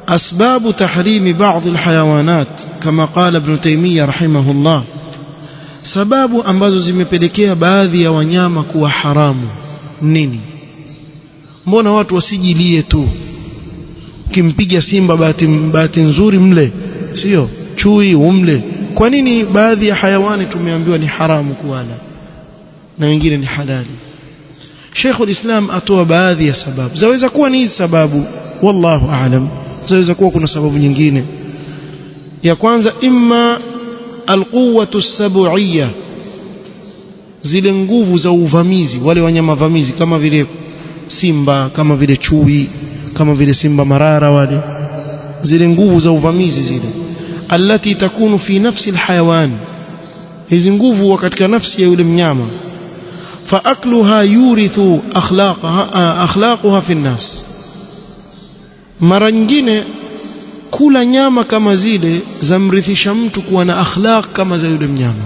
أسباب تحريم بعض الحيوانات كما قال ابن تيمية رحمه الله sababu ambazo zimepelekea baadhi ya wanyama kuwa haramu nini? Mbona watu wasijilie tu, ukimpiga simba bahati nzuri mle, sio chui umle? Kwa nini baadhi ya hayawani tumeambiwa ni haramu kuwala na wengine ni halali? Sheikh al-Islam atoa baadhi ya sababu. Zaweza kuwa ni hizi sababu, wallahu aalam. Zaweza kuwa kuna sababu nyingine. Ya kwanza, imma alquwwatu as-sab'iyya, zile nguvu za uvamizi, wale wanyama vamizi kama vile simba, kama vile chui, kama vile simba marara, wale zile nguvu za uvamizi zile, allati takunu fi nafsi alhayawan, hizi nguvu katika nafsi ya yule mnyama. Fa akluha yurithu akhlaquha fi an-nas, mara nyingine kula nyama kama zile zamrithisha mtu kuwa na akhlaq kama za yule mnyama,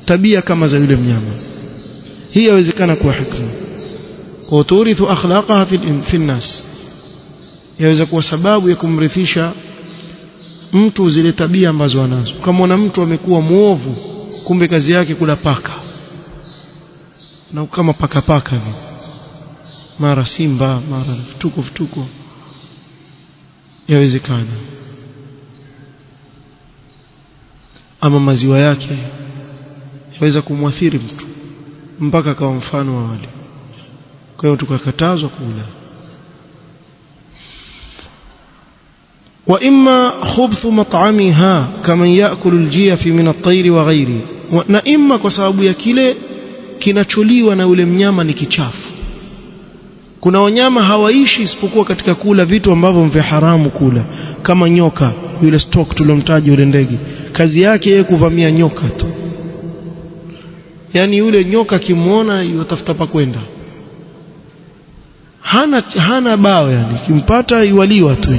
tabia kama za yule mnyama. Hii yawezekana kuwa hikma, kwa turithu akhlaqaha fi an-nas, yaweza kuwa sababu ya kumrithisha mtu zile tabia ambazo anazo. Kama mtu amekuwa muovu, kumbe kazi yake kula paka, na kama paka hivi, mara simba, mara vituko, yawezekana. Ama maziwa yake yaweza kumwathiri mtu mpaka akawa mfano wa wale, kwa hiyo tukakatazwa kula. Wa imma khubthu mat'amiha kama yaakulu al-jiyaf min at-tayr wa ghayri, na imma kwa sababu ya kile kinacholiwa na yule mnyama ni kichafu. Kuna wanyama hawaishi isipokuwa katika kula vitu ambavyo ni haramu kula, kama nyoka, yule stork tulomtaja, yule ndege, kazi yake yeye kuvamia nyoka tu. Yani yule nyoka kimuona yatafuta pa kwenda, hana bao, yani kimpata iwaliwa tu,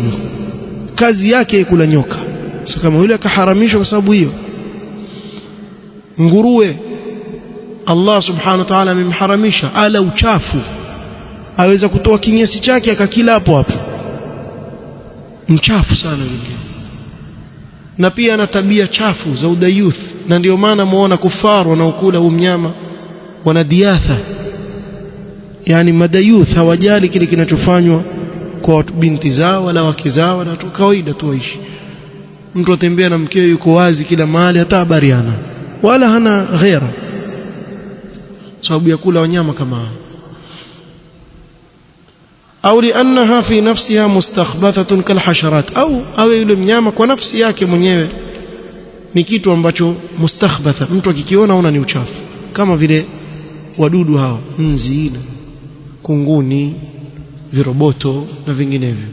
kazi yake kula nyoka. Sasa kama yule akaharamishwa kwa sababu hiyo. Nguruwe Allah subhanahu wa ta'ala amemharamisha, ala uchafu, aweza kutoa kinyesi chake akakila hapo, mchafu sana yule. Na pia ana tabia chafu za udayuth, na ndio maana muona kufaru wanaokula huyo mnyama wana diatha, yani madayuth, hawajali kile kinachofanywa kwa binti zao wala wake zao, wala tu kawaida tu waishi. Mtu atembea na mkeo yuko wazi kila mahali, hata habari hana wala hana ghera, sababu ya kula wanyama kama hao. Au liannaha fi nafsiha mustakhbathatun kalhasharat, au yule mnyama kwa nafsi yake mwenyewe ni kitu ambacho mustakhbatha, mtu akikiona una ni uchafu, kama vile wadudu hawa, nzi, kunguni, viroboto na vinginevyo.